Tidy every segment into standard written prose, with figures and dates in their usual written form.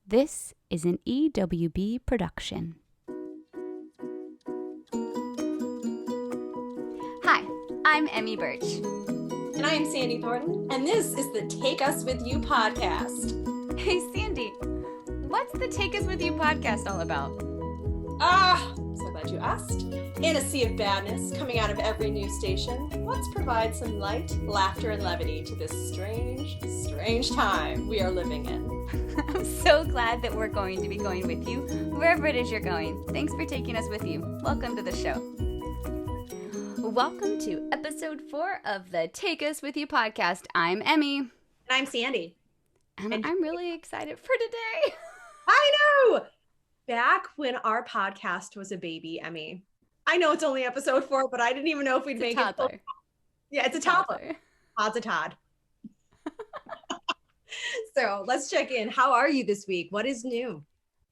This is an EWB production. Hi, I'm Emmy Birch. And I'm Sandy Thornton, and this is the Take Us With You podcast. Hey, Sandy, what's the Take Us With You podcast all about? So glad you asked. In a sea of badness coming out of every news station, let's provide some light, laughter, and levity to this strange time we are living in. I'm so glad that we're going to be going with you wherever it is you're going. Thanks for taking us with you. Welcome to the show. Welcome to episode 4 of the Take Us With You podcast. I'm Emmy. And I'm Sandy. And I'm really excited for today. I know! Back when our podcast was a baby, Emmy. I know it's only episode 4, but I didn't even know if we'd make toddler. it. Yeah, it's a toddler. Todd's a Todd. So let's check in. How are you this week? What is new?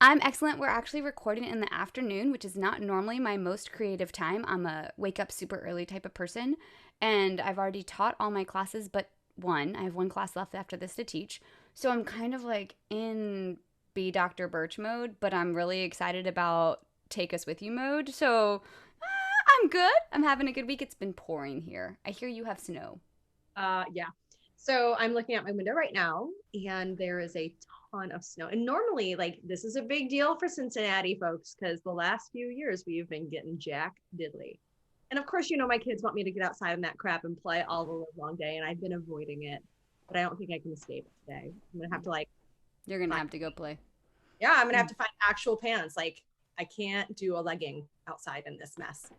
I'm excellent. We're actually recording in the afternoon, which is not normally my most creative time. I'm a wake up super early type of person, and I've already taught all my classes but one. I have one class left after this to teach. So I'm kind of like in be Dr. Birch mode, but I'm really excited about Take Us With You mode. So I'm good. I'm having a good week. It's been pouring here. I hear you have snow. Yeah. So I'm looking out my window right now, and there is a ton of snow. And normally, like, this is a big deal for Cincinnati folks, because the last few years we've been getting jack diddly. And of course, you know, my kids want me to get outside in that crap and play all the long day, and I've been avoiding it. But I don't think I can escape it today. I'm going to have to, You're going to have to go play. Yeah, I'm going to have to find actual pants. Like, I can't do a legging outside in this mess.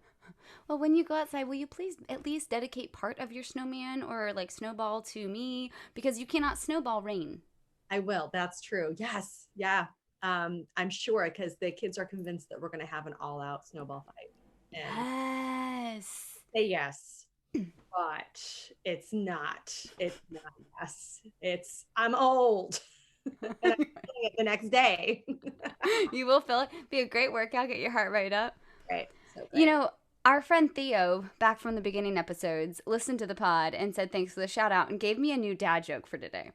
Well, when you go outside, will you please at least dedicate part of your snowman or like snowball to me? Because you cannot snowball rain. I will. That's true. Yes. Yeah. I'm sure, because the kids are convinced that we're going to have an all-out snowball fight. And yes. But it's not. It's not. Yes. I'm old. And I'm feeling it the next day. You will feel it. Be a great workout. Get your heart rate up. Right. So you know, our friend Theo, back from the beginning episodes, listened to the pod and said thanks for the shout out and gave me a new dad joke for today.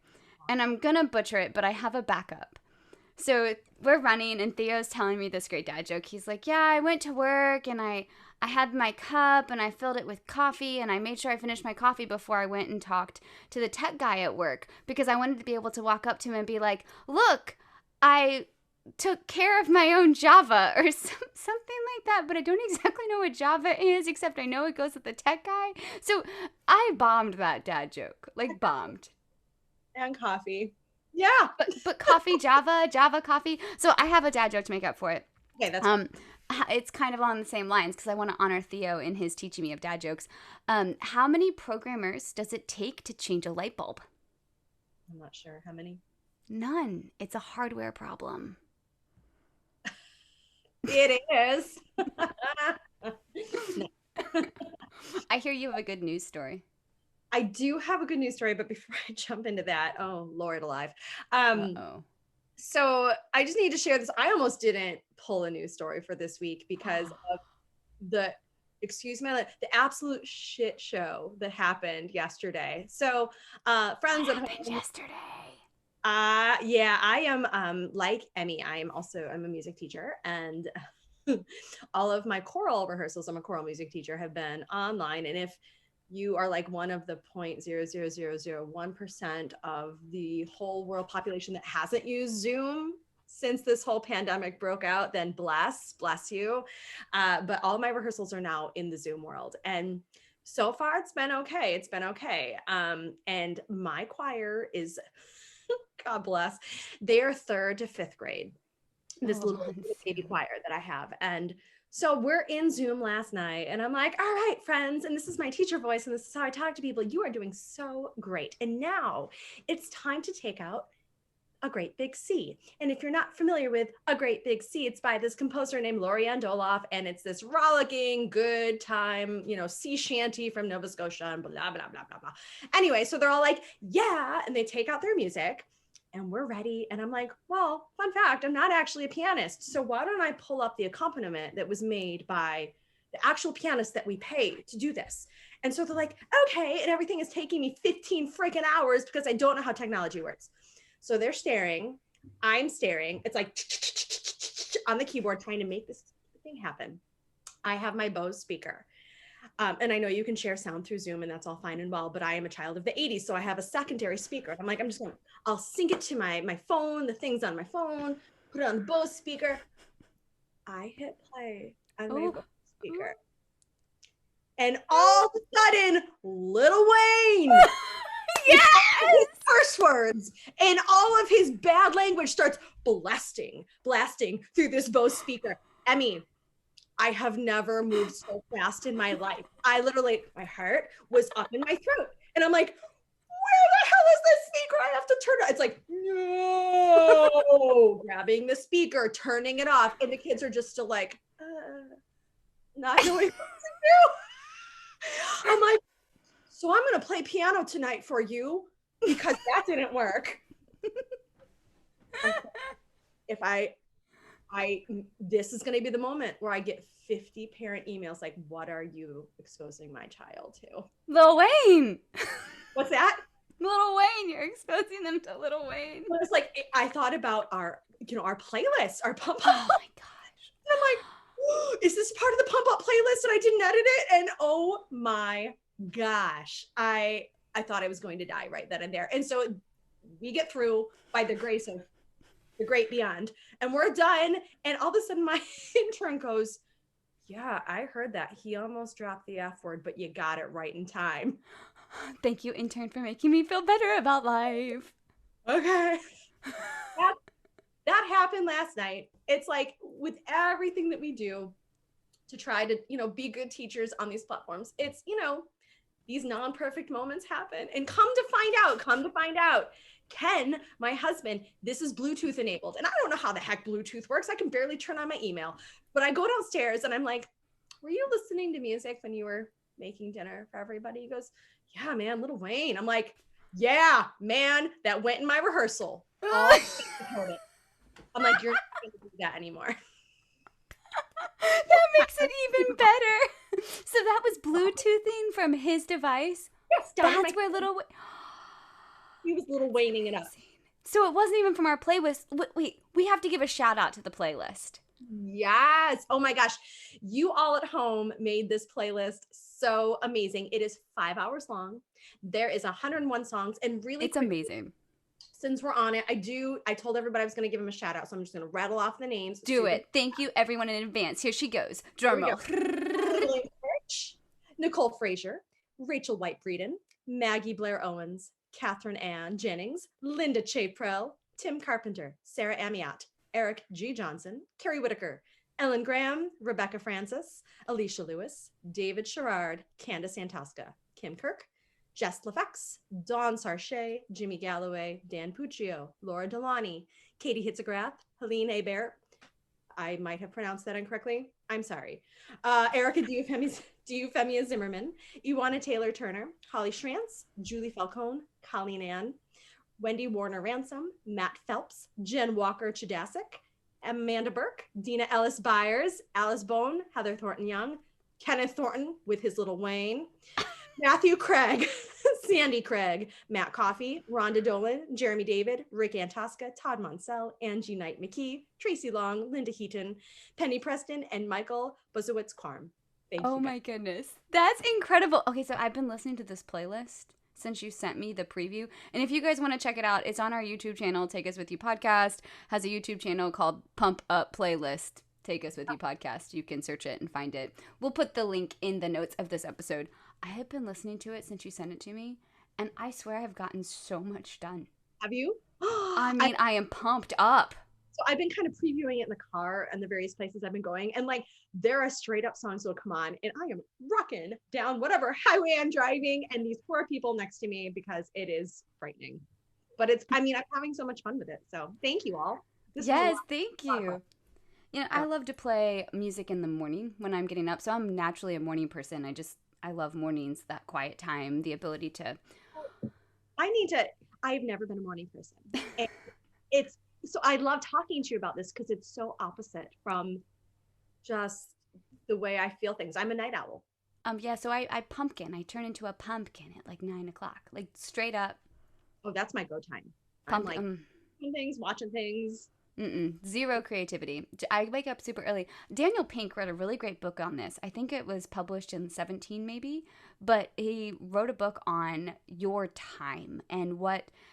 And I'm going to butcher it, but I have a backup. So we're running and Theo's telling me this great dad joke. He's like, yeah, I went to work and I had my cup and I filled it with coffee and I made sure I finished my coffee before I went and talked to the tech guy at work because I wanted to be able to walk up to him and be like, look, I took care of my own Java or something like that, but I don't exactly know what Java is, except I know it goes with the tech guy. So I bombed that dad joke, bombed. And coffee. Yeah. But coffee, Java, coffee. So I have a dad joke to make up for it. Okay, that's it's kind of on the same lines because I want to honor Theo in his teaching me of dad jokes. How many programmers does it take to change a light bulb? I'm not sure. How many? None. It's a hardware problem. It is. I hear you have a good news story. I do have a good news story, but before I jump into that, oh, Lord alive. So I just need to share this. I almost didn't pull a news story for this week because of the absolute shit show that happened yesterday. So friends at home. Yesterday. Yeah, I am like Emmy. I'm a music teacher, and all of my choral rehearsals, I'm a choral music teacher, have been online. And if you are like one of the 0.00001% of the whole world population that hasn't used Zoom since this whole pandemic broke out, then bless you. But all my rehearsals are now in the Zoom world. And so far it's been okay. And my choir is, God bless, they're 3rd to 5th grade. This little baby choir that I have. And so we're in Zoom last night and I'm like, all right, friends, and this is my teacher voice and this is how I talk to people. You are doing so great. And now it's time to take out a great big C. And if you're not familiar with a great big C, it's by this composer named Lorianne Doloff. And it's this rollicking good time, sea shanty from Nova Scotia and blah, blah, blah, blah, blah. Anyway, so they're all like, yeah. And they take out their music. And we're ready. And I'm like, well, fun fact, I'm not actually a pianist. So why don't I pull up the accompaniment that was made by the actual pianist that we paid to do this? And so they're like, okay. And everything is taking me 15 freaking hours because I don't know how technology works. So they're staring I'm staring. It's like on the keyboard trying to make this thing happen. I have my Bose speaker. And I know you can share sound through Zoom and that's all fine and well, but I am a child of the 80s. So I have a secondary speaker. I'm like, I'll sync it to my phone, the things on my phone, put it on the Bose speaker. I hit play on my Bose speaker. And all of a sudden, Lil Wayne, yes, curse words, and all of his bad language starts blasting through this Bose speaker. Emmy, I have never moved so fast in my life. I literally, my heart was up in my throat. And I'm like, where the hell is this speaker? I have to turn it. It's like, no, grabbing the speaker, turning it off. And the kids are just still like, not knowing what to do. I'm like, so I'm going to play piano tonight for you because that didn't work. If this is going to be the moment where I get 50 parent emails like, what are you exposing my child to? Lil Wayne. What's that? Lil Wayne. You're exposing them to Lil Wayne. Well, it's like, I thought about our playlist, our pump up. Oh my gosh. And I'm like, oh, is this part of the pump up playlist and I didn't edit it? And oh my gosh, I thought I was going to die right then and there. And so we get through by the grace of the great beyond, and we're done. And all of a sudden my intern goes, yeah, I heard that. He almost dropped the F word, but you got it right in time. Thank you, intern, for making me feel better about life. Okay. That happened last night. It's like with everything that we do to try to, be good teachers on these platforms, it's, these non-perfect moments happen. And come to find out, Ken, my husband, this is Bluetooth enabled. And I don't know how the heck Bluetooth works. I can barely turn on my email. But I go downstairs and I'm like, were you listening to music when you were making dinner for everybody? He goes, yeah, man, Lil Wayne. I'm like, yeah, man, that went in my rehearsal. I'm like, you're not going to do that anymore. That makes it even better. So that was Bluetoothing from his device? Yes, that's where Lil Wayne... He was Lil Wayning it up. So it wasn't even from our playlist. Wait, we have to give a shout out to the playlist. Yes. Oh my gosh. You all at home made this playlist so amazing. It is 5 hours long. There is 101 songs, and really it's amazing. Since we're on it, I told everybody I was going to give them a shout out. So I'm just going to rattle off the names. Do it. Thank you everyone in advance. Here she goes. Drum roll. Nicole Frazier, Rachel White-Breeden, Maggie Blair Owens, Catherine Ann Jennings, Linda Chaprell, Tim Carpenter, Sarah Amiat, Eric G. Johnson, Carrie Whitaker, Ellen Graham, Rebecca Francis, Alicia Lewis, David Sherrard, Candace Antosca, Kim Kirk, Jess LaFex, Dawn Sarche, Jimmy Galloway, Dan Puccio, Laura Delani, Katie Hitzegrath, Helene Hebert. I might have pronounced that incorrectly. I'm sorry. Erica Diufemia Zimmerman, Iwana Taylor Turner, Holly Schrantz, Julie Falcone, Colleen Ann, Wendy Warner Ransom, Matt Phelps, Jen Walker Chidasic, Amanda Burke, Dina Ellis Byers, Alice Bone, Heather Thornton Young, Kenneth Thornton with his Lil Wayne, Matthew Craig, Sandy Craig, Matt Coffey, Rhonda Dolan, Jeremy David, Rick Antosca, Todd Monsell, Angie Knight McKee, Tracy Long, Linda Heaton, Penny Preston, and Michael Bozowitz-Karm. Thank you. Oh my goodness. That's incredible. Okay, so I've been listening to this playlist since you sent me the preview. And if you guys want to check it out, it's on our YouTube channel. Take Us With You Podcast has a YouTube channel called Pump Up Playlist. Take Us With You Podcast. You can search it and find it. We'll put the link in the notes of this episode. I have been listening to it since you sent it to me, and I swear I've gotten so much done. Have you? I mean, I am pumped up. So I've been kind of previewing it in the car and the various places I've been going, and like there are straight up songs that'll come on, and I am rocking down whatever highway I'm driving, and these poor people next to me because it is frightening. But I'm having so much fun with it. So thank you all. Yes, thank you. I love to play music in the morning when I'm getting up. So I'm naturally a morning person. I love mornings, that quiet time, the ability to. I've never been a morning person. And so I love talking to you about this because it's so opposite from just the way I feel things. I'm a night owl. So I pumpkin. I turn into a pumpkin at like 9:00, like straight up. Oh, that's my go time. doing things, watching things. Zero creativity. I wake up super early. Daniel Pink wrote a really great book on this. I think it was published in 17 maybe, but he wrote a book on your time and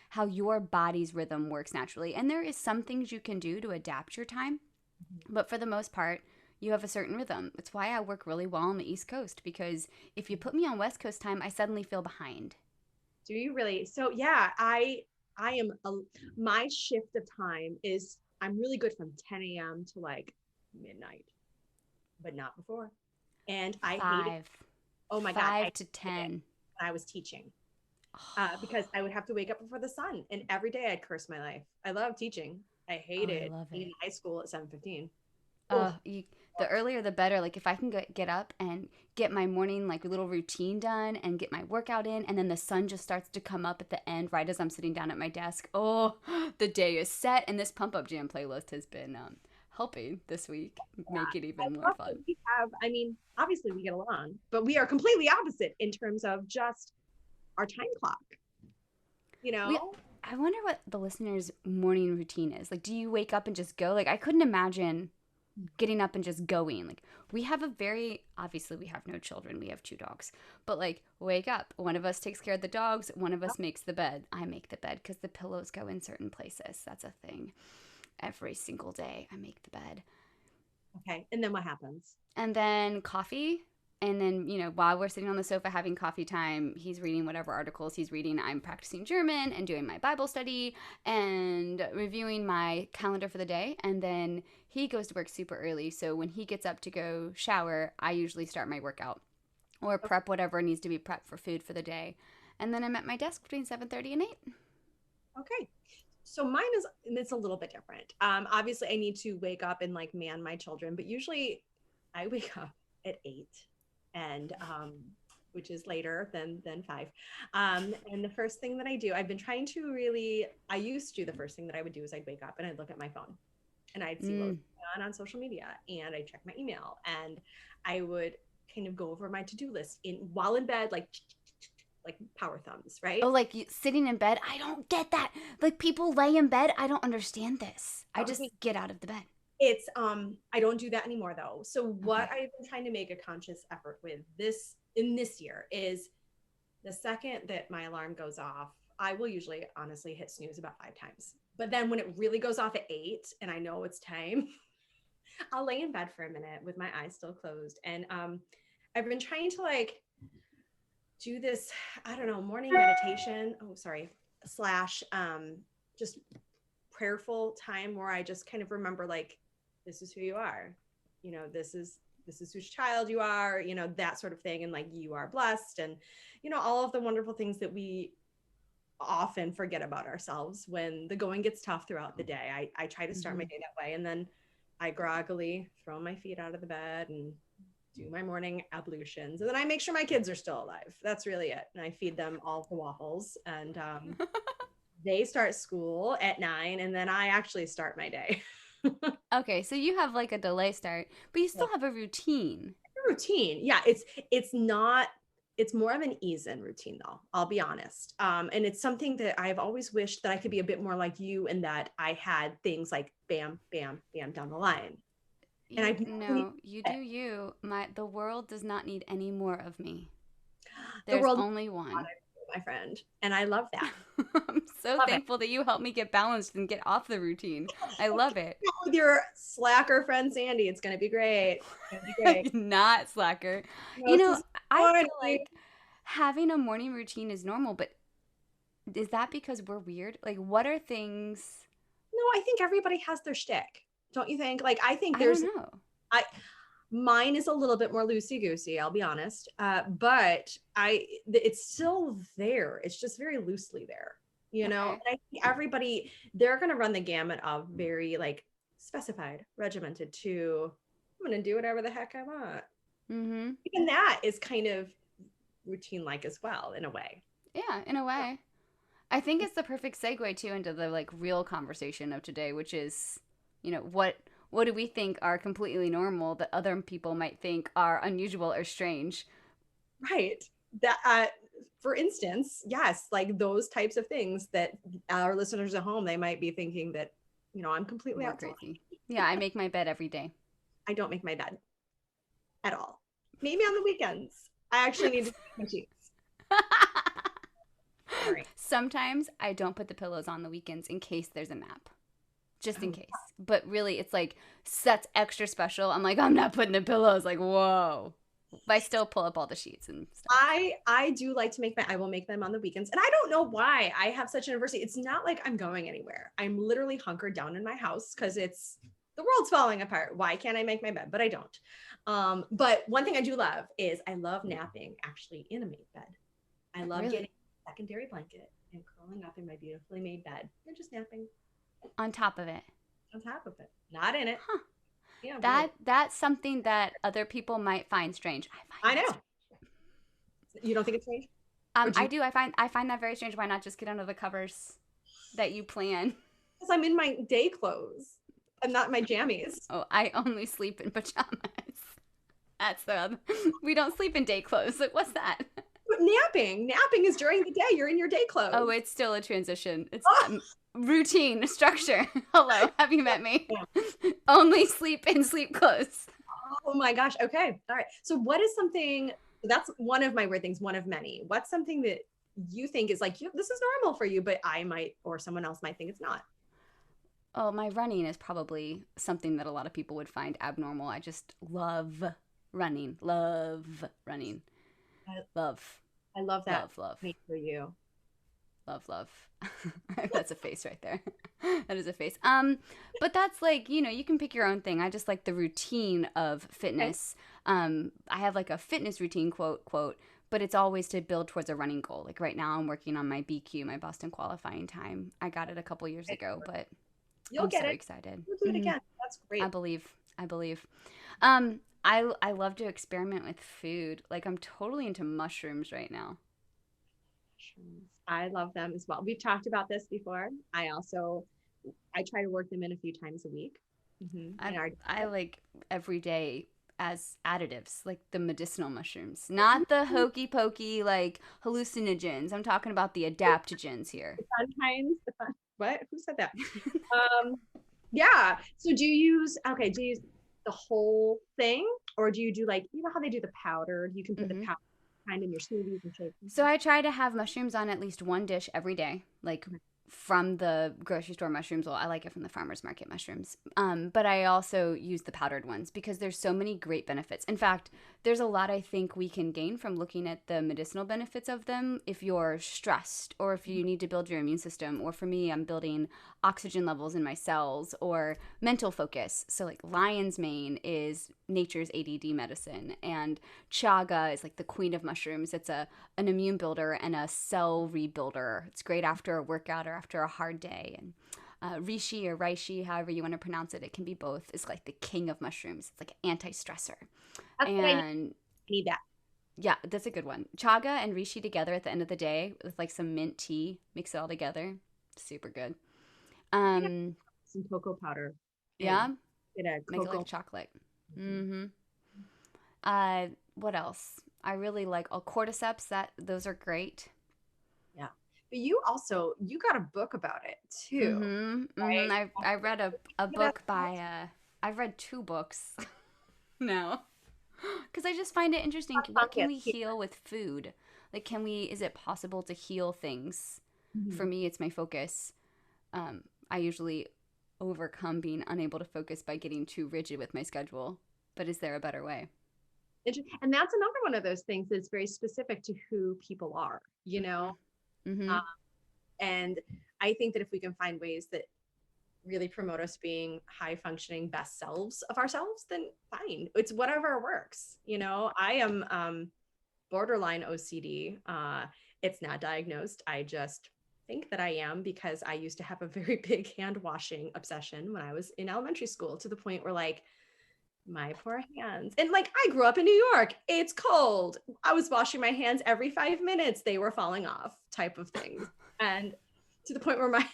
how your body's rhythm works naturally. And there is some things you can do to adapt your time, but for the most part, you have a certain rhythm. It's why I work really well on the East Coast, because if you put me on West Coast time, I suddenly feel behind. Do you really? So yeah, I am my shift of time is I'm really good from 10 a.m. to like midnight, but not before. And I hate it. Five. Oh my God, I Five to hated it 10. when I was teaching. Because I would have to wake up before the sun, and every day I'd curse my life. I love teaching. I Oh, hate I it love being in it. high school at 7:15. Uh, Oh, you, the earlier the better. Like if I can get up and get my morning like little routine done and get my workout in, and then the sun just starts to come up at the end right as I'm sitting down at my desk. Oh, the day is set, and this pump up jam playlist has been helping this week make it I even more love that fun. we have. I mean, obviously we get along, but we are completely opposite in terms of just our time clock. You We, know, I wonder what the listener's morning routine is. Like, do you wake up and just go? Like, I couldn't imagine getting up and just going. Like, we have a very, obviously we have no children, we have two dogs, but like, wake up, one of us takes care of the dogs, one of us makes the bed. I make the bed because the pillows go in certain places. That's a thing. Every single day I make the bed. okay. And then what happens? And then coffee. And then, while we're sitting on the sofa having coffee time, he's reading whatever articles he's reading. I'm practicing German and doing my Bible study and reviewing my calendar for the day. And then he goes to work super early. So when he gets up to go shower, I usually start my workout or prep whatever needs to be prepped for food for the day. And then I'm at my desk between 7:30 and 8. Okay. So mine is, it's a little bit different. Obviously I need to wake up and like man my children, but usually I wake up at 8 and which is later than 5. And the first thing that I do, I've been trying to really, I used to, the first thing that I would do is I'd wake up and I'd look at my phone and I'd see what was Mm. going on social media, and I'd check my email, and I would kind of go over my to-do list in while in bed, like power thumbs, Oh, right? like sitting in bed? I don't get that. Like people lay in bed? I don't understand this. I That was just me. get out of the bed. It's I don't do that anymore though. So what Okay. I've been trying to make a conscious effort with this in this year is the second that my alarm goes off, I will usually honestly hit snooze about 5 times. But then when it really goes off at 8 and I know it's time, I'll lay in bed for a minute with my eyes still closed. And I've been trying to like do this, I don't know, morning meditation. Oh, sorry, slash just prayerful time where I just kind of remember like, this is who you are. This is whose child you are, that sort of thing. And like, you are blessed, and, all of the wonderful things that we often forget about ourselves when the going gets tough throughout the day. I try to start my Mm-hmm. day that way. And then I groggily throw my feet out of the bed and do my morning ablutions. And then I make sure my kids are still alive. That's really it. And I feed them all the waffles. And they start school at 9, and then I actually start my day. Okay, so you have like a delay start, but you still have a routine. Routine. Yeah, it's not, it's more of an ease in routine though, I'll be honest. And it's something that I've always wished that I could be a bit more like you, and that I had things like bam, bam, bam down the line. And You I've never really, no, you do you. The world does not need any more of me. the There's world, only one. my friend, and I love that. I'm so Love it. thankful that you helped me get balanced and get off the routine. I love it. With your slacker friend Sandy, it's gonna be great. It's gonna be great. Not slacker. No, this is I funny. feel like having a morning routine is normal, but is that because we're weird? Like, what are things? No, I think everybody has their shtick. Don't you think? Like, I think I don't there's, know. I, mine is a little bit more loosey goosey, I'll be honest. But it's still there. It's just very loosely there, Okay. And I think everybody, they're going to run the gamut of very like specified, regimented to, I'm going to do whatever the heck I want. Mm-hmm. Even that is kind of routine like as well, in a way. Yeah, in a way. I think it's the perfect segue too into the like real conversation of today, which is, what do we think are completely normal that other people might think are unusual or strange? Right. That for instance, yes, like those types of things that our listeners at home, they might be thinking that, I'm completely We're outside. crazy. Yeah, I make my bed every day. I don't make my bed at all. Maybe on the weekends. I actually need to make my sheets. Sorry. Sometimes I don't put the pillows on the weekends in case there's a nap. Just in Oh, case. But really, it's like, that's extra special. I'm like, I'm not putting the pillows. Like, whoa. But I still pull up all the sheets and stuff. I do like to I will make them on the weekends. And I don't know why I have such an adversity. It's not like I'm going anywhere. I'm literally hunkered down in my house because the world's falling apart. Why can't I make my bed? But I don't. But one thing I do love is I love napping actually in a made bed. I love Really? getting a secondary blanket and curling up in my beautifully made bed and just napping On top of it. on top of it, not in it. Huh. Yeah, That's something that other people might find strange. I know. You don't think it's strange? I do. I find that very strange. Why not just get under the covers that you plan? Because I'm in my day clothes. I'm not in my jammies. Oh, I only sleep in pajamas. That's we don't sleep in day clothes. Like, what's that? But napping is during the day. You're in your day clothes. Oh, it's still a transition. It's routine, structure. Hello, have you met me? Yeah. Only sleep in sleep clothes. Oh my gosh. Okay. All right. So what is something, that's one of my weird things, one of many. What's something that you think is like, this is normal for you, but I might, or someone else might think it's not? Oh, my running is probably something that a lot of people would find abnormal. I just love running. Love running. Love. I love that. Love. For you. Love. That's a face right there. That is a face. But that's like, you can pick your own thing. I just like the routine of fitness. Okay. I have like a fitness routine quote, but it's always to build towards a running goal. Like right now I'm working on my BQ, my Boston qualifying time. I got it a couple years ago, but I'm so excited. We'll do it again. That's great. I believe. I love to experiment with food. Like I'm totally into mushrooms right now. I love them as well. We've talked about this before. I try to work them in a few times a week. Mm-hmm. I like every day as additives, like the medicinal mushrooms, not the hokey pokey like hallucinogens. I'm talking about the adaptogens here. The fun kinds. What? Who said that? Yeah. So do you use the whole thing, or do you do like, how they do the powder? You can put the powder kind in your smoothies and shakes. So I try to have mushrooms on at least one dish every day, like from the grocery store mushrooms. Well, I like it from the farmer's market mushrooms. But I also use the powdered ones because there's so many great benefits. In fact, there's a lot I think we can gain from looking at the medicinal benefits of them if you're stressed or if you need to build your immune system. Or for me, I'm building oxygen levels in my cells or mental focus. So like lion's mane is nature's ADD medicine, and chaga is like the queen of mushrooms. It's an immune builder and a cell rebuilder. It's great after a workout or after a hard day. And reishi or reishi, however you want to pronounce it, it can be both. It's like the king of mushrooms. It's like an anti-stressor. That's and I need that. Yeah, that's a good one. Chaga and reishi together at the end of the day with like some mint tea, mix it all together. Super good. Some cocoa powder. Yeah. Make it like chocolate. Mm-hmm. What else? I really like cordyceps. Those are great. Yeah. But you got a book about it too. Mm-hmm. Right? Mm-hmm. I read a book by I've read 2 books now. Because I just find it interesting. What can we heal with food? Like, is it possible to heal things? Mm-hmm. For me, it's my focus. I usually overcome being unable to focus by getting too rigid with my schedule. But is there a better way? And that's another one of those things that's very specific to who people are, Mm-hmm. And I think that if we can find ways that really promote us being high functioning best selves of ourselves, then fine. It's whatever works. I am borderline OCD. It's not diagnosed. I just think that I am because I used to have a very big hand washing obsession when I was in elementary school, to the point where like my poor hands, and like I grew up in New York, it's cold. I was washing my hands every 5 minutes. They were falling off, type of things. And to the point where my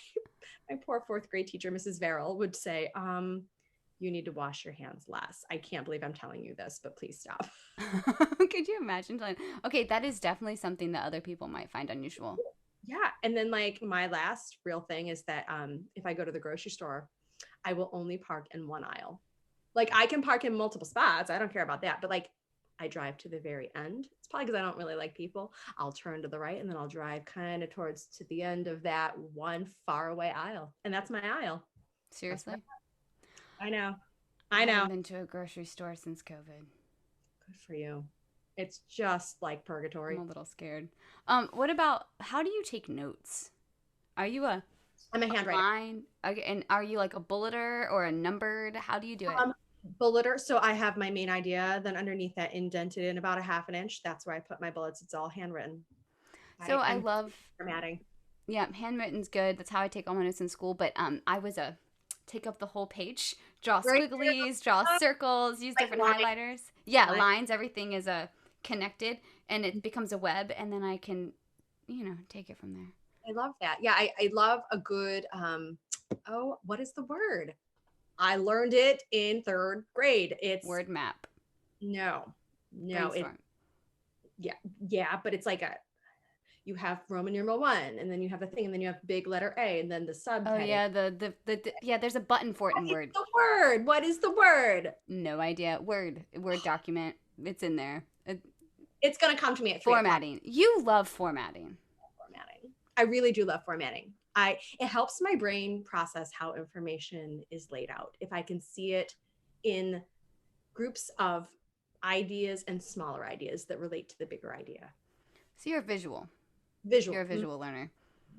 poor 4th grade teacher, Mrs. Verrill, would say, you need to wash your hands less. I can't believe I'm telling you this, but please stop. Could you imagine? Okay, that is definitely something that other people might find unusual. Yeah. And then like my last real thing is that if I go to the grocery store, I will only park in one aisle. Like I can park in multiple spots. I don't care about that. But like I drive to the very end. It's probably because I don't really like people. I'll turn to the right and then I'll drive kind of towards to the end of that one far away aisle. And that's my aisle. Seriously? I know. I I know. haven't been to a grocery store since COVID. Good for you. It's just like purgatory. I'm a little scared. What about, how do you take notes? Are you I'm a handwriter. line? Okay, and are you like a bulleter or a numbered? How do you do it? Bulleter. So I have my main idea, then underneath that indented in about a half an inch. That's where I put my bullets. It's all handwritten. So I love formatting. Yeah, handwritten's good. That's how I take all my notes in school. But I was a take up the whole page, draw squigglies, draw circles, use like different lines. highlighters. Yeah, lines. Everything is connected, and it becomes a web, and then I can, take it from there. I love that. Yeah, I love a good. What is the word? I learned it in third grade. It's word map. No. Brainstorm. Yeah, but it's like you have Roman numeral 1, and then you have the thing, and then you have big letter A, and then the subheading. Oh yeah, the there's a button for it in Word. What is the word? No idea. Word document. It's in there. It's gonna come to me at 3 formatting. You love formatting. I really do love formatting. It helps my brain process how information is laid out. If I can see it in groups of ideas and smaller ideas that relate to the bigger idea. So you're visual. Visual. You're a visual learner.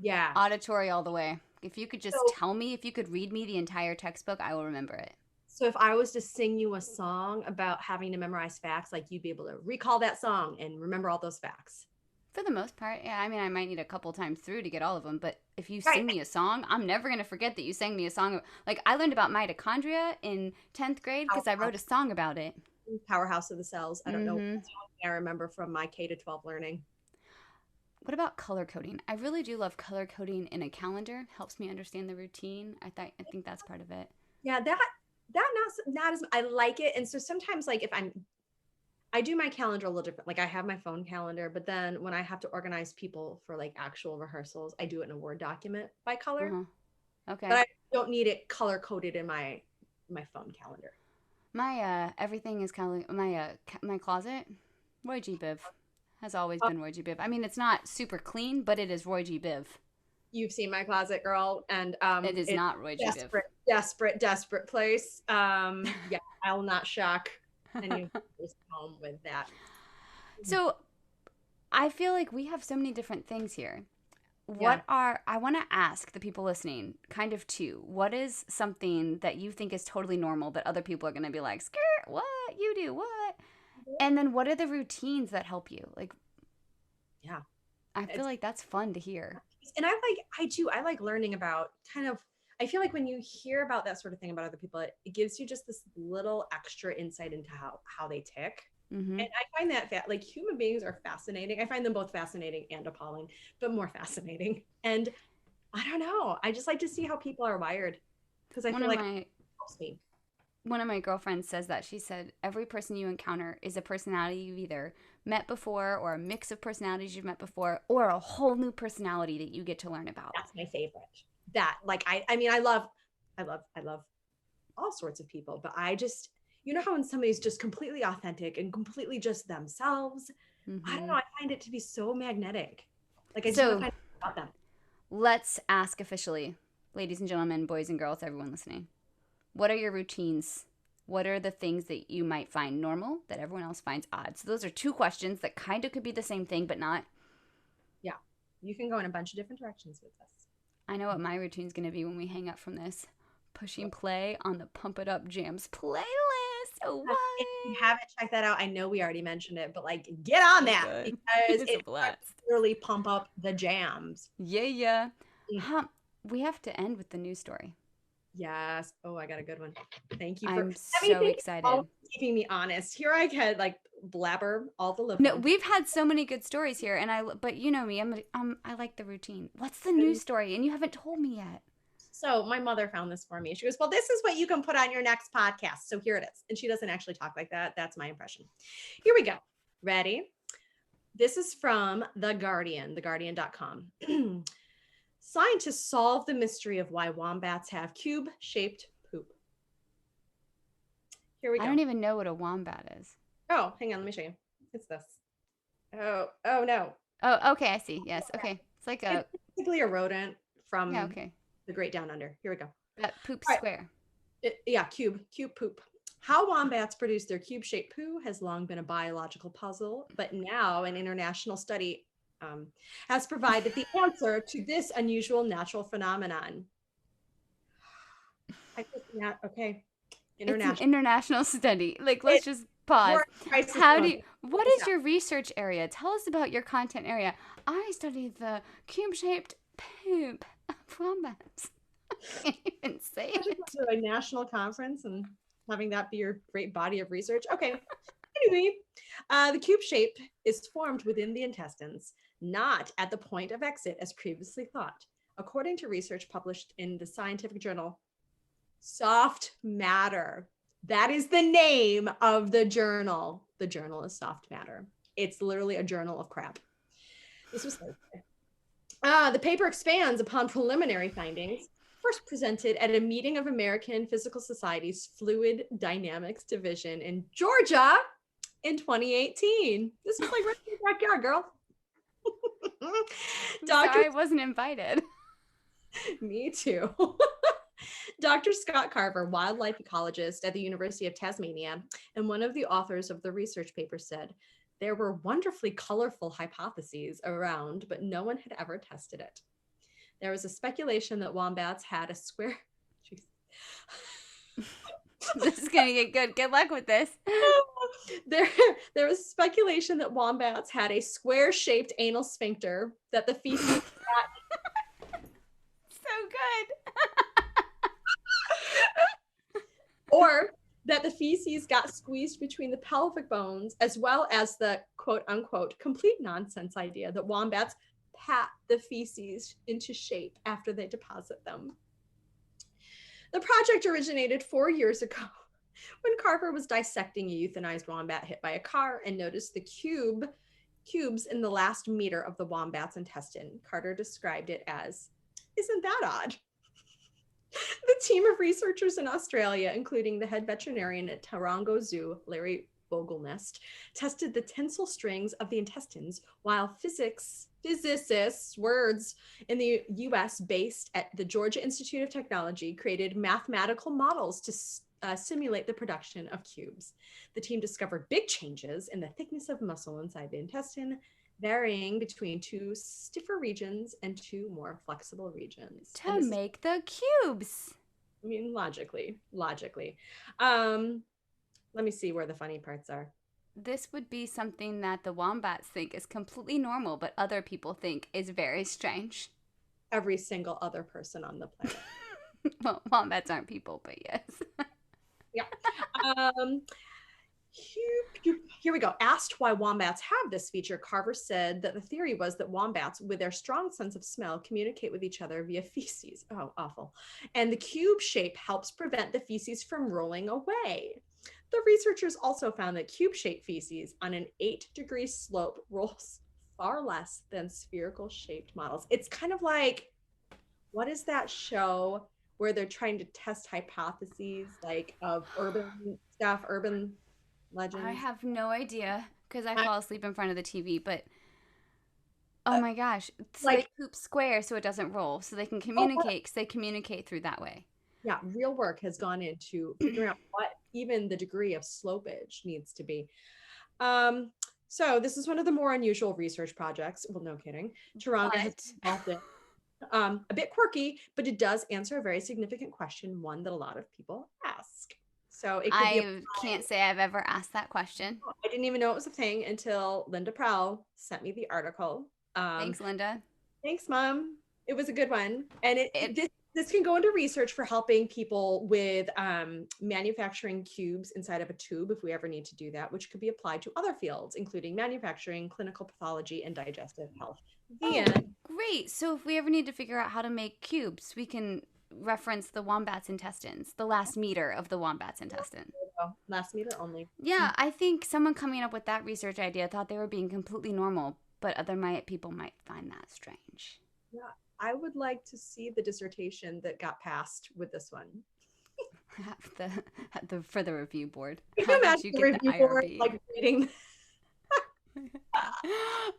Yeah. Auditory all the way. If you could just tell me, if you could read me the entire textbook, I will remember it. So if I was to sing you a song about having to memorize facts, like you'd be able to recall that song and remember all those facts. For the most part, yeah. I mean, I might need a couple times through to get all of them, but if you sing me a song, I'm never going to forget that you sang me a song. Like, I learned about mitochondria in 10th grade because I wrote a song about it. Powerhouse of the cells. I don't know. I remember from my K to 12 learning. What about color coding? I really do love color coding in a calendar. Helps me understand the routine. I think that's part of it. Yeah, that not as I like it. And so sometimes, like, if I do my calendar a little different. Like I have my phone calendar, but then when I have to organize people for like actual rehearsals, I do it in a Word document by color. Okay. But I don't need it color coded in my phone calendar. My everything is kind of my closet. Roy G. Biv has always been Roy G. Biv. I mean, it's not super clean, but it is Roy G. Biv. You've seen my closet, girl, and it is not Roy G. Biv. Desperate place. Yeah, I will not shock anyone who's home with that. So, I feel like we have so many different things here. I want to ask the people listening kind of two. What is something that you think is totally normal that other people are going to be like, skirt, what? You do what? And then what are the routines that help you? Like, yeah, I feel like that's fun to hear. And I like learning about kind of, I feel like when you hear about that sort of thing about other people, it gives you just this little extra insight into how they tick. Mm-hmm. And I find that like human beings are fascinating. I find them both fascinating and appalling, but more fascinating. And I don't know. I just like to see how people are wired because I feel like it helps me. One of my girlfriends says that. She said, every person you encounter is a personality you've either met before or a mix of personalities you've met before or a whole new personality that you get to learn about. That's my favorite. That like, I mean, I love all sorts of people, but I just, you know how when somebody's just completely authentic and completely just themselves, I don't know, I find it to be so magnetic. Like I just want to find out about them. Let's ask officially, ladies and gentlemen, boys and girls, everyone listening. What are your routines? What are the things that you might find normal that everyone else finds odd? So those are two questions that kind of could be the same thing, but not. Yeah. You can go in a bunch of different directions with this. I know what my routine's going to be when we hang up from this. Pushing play on the Pump It Up Jams playlist. Oh, what? If you haven't checked that out, I know we already mentioned it, but like get on that because it really pump up the jams. Yeah. We have to end with the news story. Yes. Oh, I got a good one. Thank you. I'm so excited. Keeping me honest. Here I could like blabber all the lip. No, we've had so many good stories here, but you know me, I like the routine. What's the news story? And you haven't told me yet. So my mother found this for me. She goes, well, this is what you can put on your next podcast. So here it is. And she doesn't actually talk like that. That's my impression. Here we go. Ready? This is from The Guardian, theguardian.com. Scientists solve the mystery of why wombats have cube-shaped poop. Here we go. I don't even know what a wombat is. Oh, hang on. Let me show you. It's this. Oh no. Oh, okay. I see. Yes. Okay. It's like It's basically a rodent from the Great Down Under. Here we go. That poop square. Cube poop. How wombats produce their cube-shaped poo has long been a biological puzzle, but now an international study has provided the answer to this unusual natural phenomenon. Okay. It's an international study. Like, let's just pause. What is your research area? Tell us about your content area. I study the cube-shaped poop of wombats. I can't even say it. To a national conference and having that be your great body of research. Okay. Anyway, the cube shape is formed within the intestines, not at the point of exit as previously thought. According to research published in the scientific journal, Soft Matter. That is the name of the journal. The journal is Soft Matter. It's literally a journal of crap. This was Thursday. The paper expands upon preliminary findings first presented at a meeting of American Physical Society's Fluid Dynamics Division in Georgia in 2018. This was like right in your backyard, girl. Sorry, I wasn't invited. Me too. Dr. Scott Carver, wildlife ecologist at the University of Tasmania, and one of the authors of the research paper said, there were wonderfully colorful hypotheses around, but no one had ever tested it. There was a speculation that wombats had a square... This is going to get good. Good luck with this. There was speculation that wombats had a square-shaped anal sphincter that the feces got... So good. Or that the feces got squeezed between the pelvic bones, as well as the quote-unquote complete nonsense idea that wombats pat the feces into shape after they deposit them. The project originated 4 years ago when Carver was dissecting a euthanized wombat hit by a car and noticed the cubes in the last meter of the wombat's intestine. Carter described it as, isn't that odd? The team of researchers in Australia, including the head veterinarian at Taronga Zoo, Larry Vogelnest, tested the tensile strings of the intestines, while physicists in the US based at the Georgia Institute of Technology created mathematical models to simulate the production of cubes. The team discovered big changes in the thickness of muscle inside the intestine, varying between 2 stiffer regions and 2 more flexible regions. To make the cubes. I mean, logically. Let me see where the funny parts are. This would be something that the wombats think is completely normal, but other people think is very strange. Every single other person on the planet. Well, wombats aren't people, but yes. Yeah. Here we go. Asked why wombats have this feature, Carver said that the theory was that wombats, with their strong sense of smell, communicate with each other via feces. Oh, awful. And the cube shape helps prevent the feces from rolling away. The researchers also found that cube-shaped feces on an 8-degree slope rolls far less than spherical-shaped models. It's kind of like, what is that show where they're trying to test hypotheses, like of urban stuff, urban legends? I have no idea because I fall asleep in front of the TV, but oh my gosh. So like, they poop square so it doesn't roll, so they can communicate because they communicate through that way. Yeah, real work has gone into figuring out what even the degree of slopage needs to be. So this is one of the more unusual research projects. Well, no kidding. Taronga has involved it. A bit quirky, but it does answer a very significant question, one that a lot of people ask. So it could can't say I've ever asked that question. I didn't even know it was a thing until Linda Prowl sent me the article. Thanks, Linda. Thanks, Mom. It was a good one. And this can go into research for helping people with manufacturing cubes inside of a tube if we ever need to do that, which could be applied to other fields, including manufacturing, clinical pathology, and digestive health. Great. So if we ever need to figure out how to make cubes, we can reference the wombat's intestines, the last meter of the wombat's intestine. Oh, last meter only. Yeah, I think someone coming up with that research idea thought they were being completely normal, but other people might find that strange. Yeah, I would like to see the dissertation that got passed with this one. For the review board. Can you imagine the review board like reading?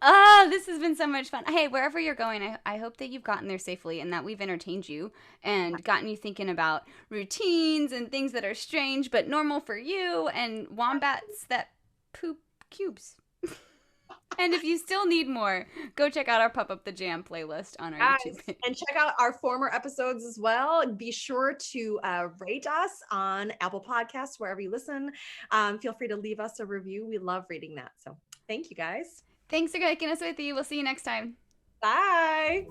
Oh, this has been so much fun. Hey, wherever you're going, I hope that you've gotten there safely and that we've entertained you and gotten you thinking about routines and things that are strange but normal for you and wombats that poop cubes. And if you still need more, go check out our Pup Up the Jam playlist on our YouTube page. And check out our former episodes as well. Be sure to rate us on Apple Podcasts, wherever you listen. Feel free to leave us a review. We love reading that. So thank you guys. Thanks for taking us with you. We'll see you next time. Bye.